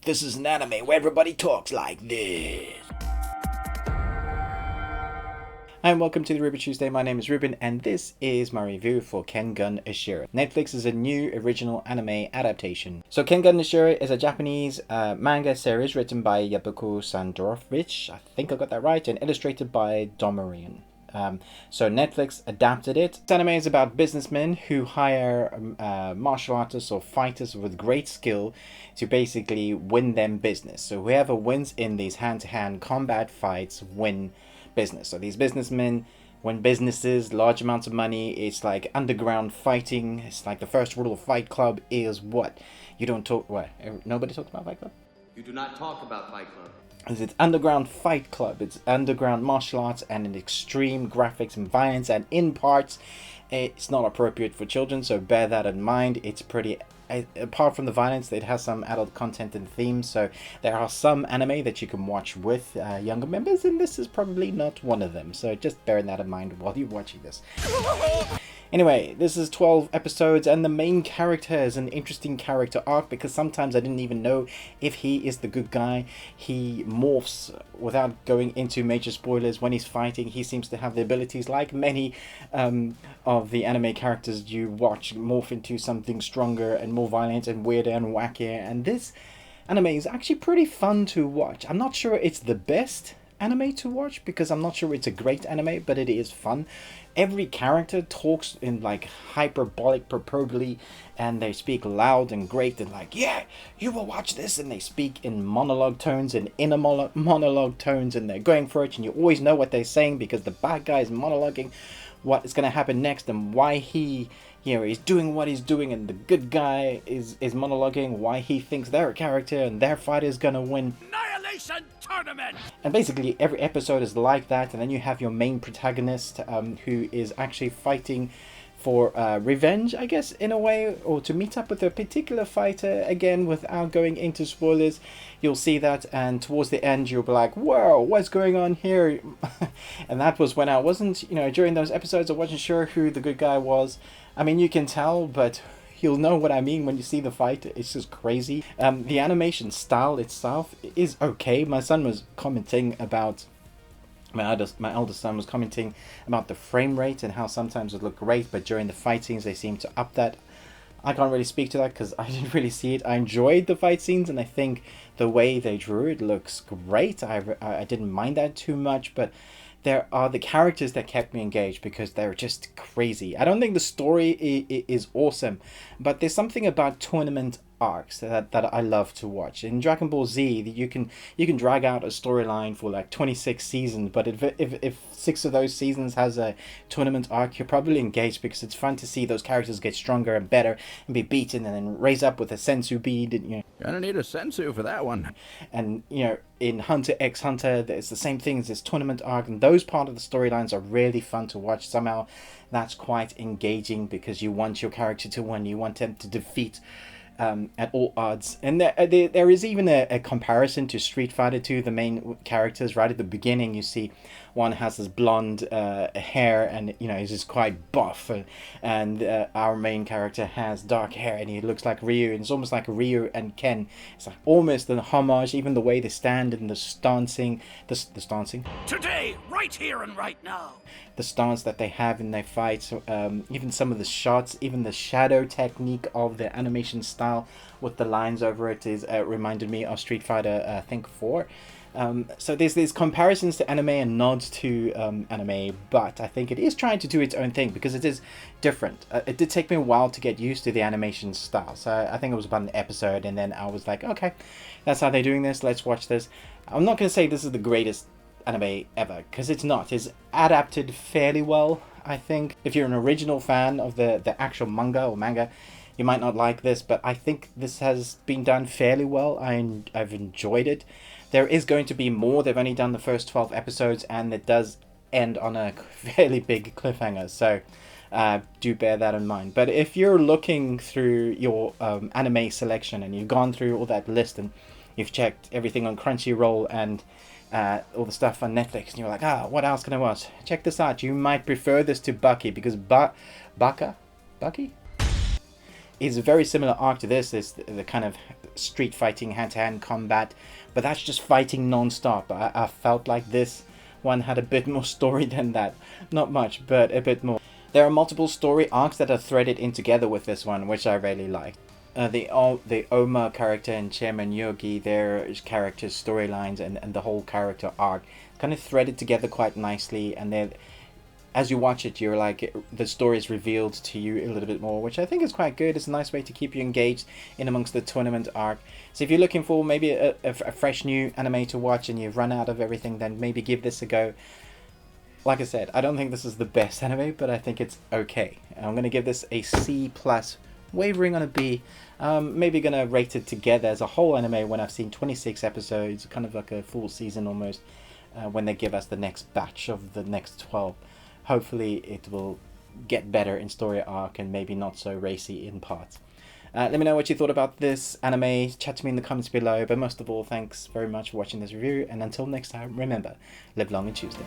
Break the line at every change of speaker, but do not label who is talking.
This is an anime where everybody talks like this. Hi and welcome to the Ruben Tuesday. My name is Ruben and this is my review for Kengan Ashura. Netflix is a new original anime adaptation. So Kengan Ashura is a Japanese manga series written by Yabuko Sandorovich, I think I got that right, and illustrated by Domarian. So Netflix adapted it. This anime is about businessmen who hire martial artists or fighters with great skill to basically win them business. So whoever wins in these hand-to-hand combat fights win business. So these businessmen win businesses, large amounts of money. It's like underground fighting. It's like the first rule of Fight Club is what? You don't talk... What? Nobody talks about Fight Club?
You do not talk about Fight Club.
It's underground Fight Club. It's underground martial arts and an extreme graphics and violence, and in parts it's not appropriate for children, so bear that in mind. It's pretty, apart from the violence, it has some adult content and themes, so there are some anime that you can watch with younger members, and this is probably not one of them, so just bear that in mind while you're watching this. Anyway, this is 12 episodes, and the main character is an interesting character arc because sometimes I didn't even know if he is the good guy. He morphs, without going into major spoilers, when he's fighting. He seems to have the abilities, like many of the anime characters you watch, morph into something stronger and more violent and weirder and wackier. And this anime is actually pretty fun to watch. I'm not sure it's the best anime to watch because I'm not sure it's a great anime, but it is fun. Every character talks in like hyperbolic hyperbole, and they speak loud and great and like, yeah, you will watch this, and they speak in monologue tones and inner monologue tones, and they're going for it, and you always know what they're saying because the bad guy is monologuing what is going to happen next and why he, you know, is doing what he's doing, and the good guy is monologuing why he thinks their character and their fighter is going to win. Tournament. And basically every episode is like that, and then you have your main protagonist who is actually fighting for revenge, I guess, in a way, or to meet up with a particular fighter. Again, without going into spoilers, you'll see that, and towards the end you'll be like, whoa, what's going on here? And that was when I wasn't, you know, during those episodes I wasn't sure who the good guy was. I mean, you can tell, but you'll know what I mean when you see the fight. It's just crazy. The animation style itself is okay. My son was commenting about, my eldest son was commenting about the frame rate and how sometimes it looked great, but during the fight scenes they seem to up that. I can't really speak to that because I didn't really see it. I enjoyed the fight scenes, and I think the way they drew it looks great. I didn't mind that too much, but there are the characters that kept me engaged because they're just crazy. I don't think the story is awesome, but there's something about tournament arcs that I love to watch. In Dragon Ball Z, you can drag out a storyline for like 26 seasons, but if 6 of those seasons has a tournament arc, you're probably engaged because it's fun to see those characters get stronger and better and be beaten and then raise up with a sensu bead. And, you know,
gonna need a sensu for that one.
And, you know, in Hunter x Hunter, there's the same thing as this tournament arc, and those part of the storylines are really fun to watch. Somehow that's quite engaging because you want your character to win, you want them to defeat at all odds. And there is even a comparison to Street Fighter 2. The main characters, right at the beginning, you see one has this blonde hair, and you know, he's just quite buff, and our main character has dark hair and he looks like Ryu, and it's almost like Ryu and Ken. It's like almost an homage, even the way they stand and the stancing, the stancing
today, right here and right now,
the stance that they have in their fights, even some of the shots, even the shadow technique of the animation style with the lines over it is reminded me of Street Fighter, I think 4. So there's comparisons to anime and nods to anime, but I think it is trying to do its own thing because it is different. It did take me a while to get used to the animation style, so I think it was about an episode, and then I was like, okay, that's how they're doing this, let's watch this. I'm not going to say this is the greatest anime ever, because it's not. It's adapted fairly well, I think. If you're an original fan of the actual manga, you might not like this, but I think this has been done fairly well. I've enjoyed it. There is going to be more. They've only done the first 12 episodes, and it does end on a fairly big cliffhanger, so do bear that in mind. But if you're looking through your anime selection and you've gone through all that list and you've checked everything on Crunchyroll and all the stuff on Netflix, and you're like, what else can I watch? Check this out. You might prefer this to Bucky, because Bucky is a very similar arc to this. It's the kind of street fighting, hand-to-hand combat, but that's just fighting non-stop. I felt like this one had a bit more story than that. Not much, but a bit more. There are multiple story arcs that are threaded in together with this one, which I really liked. The Ohma character and Chairman Yogi, their characters' storylines and the whole character arc kind of threaded together quite nicely, and then as you watch it, you're like, the story is revealed to you a little bit more, which I think is quite good. It's a nice way to keep you engaged in amongst the tournament arc. So if you're looking for maybe a fresh new anime to watch and you've run out of everything, then maybe give this a go. Like I said, I don't think this is the best anime, but I think it's okay. I'm going to give this a C+, wavering on a B. Maybe going to rate it together as a whole anime when I've seen 26 episodes, kind of like a full season almost, when they give us the next batch of the next 12. Hopefully it will get better in story arc and maybe not so racy in parts. Let me know what you thought about this anime. Chat to me in the comments below. But most of all, thanks very much for watching this review. And until next time, remember, live long and Tuesday.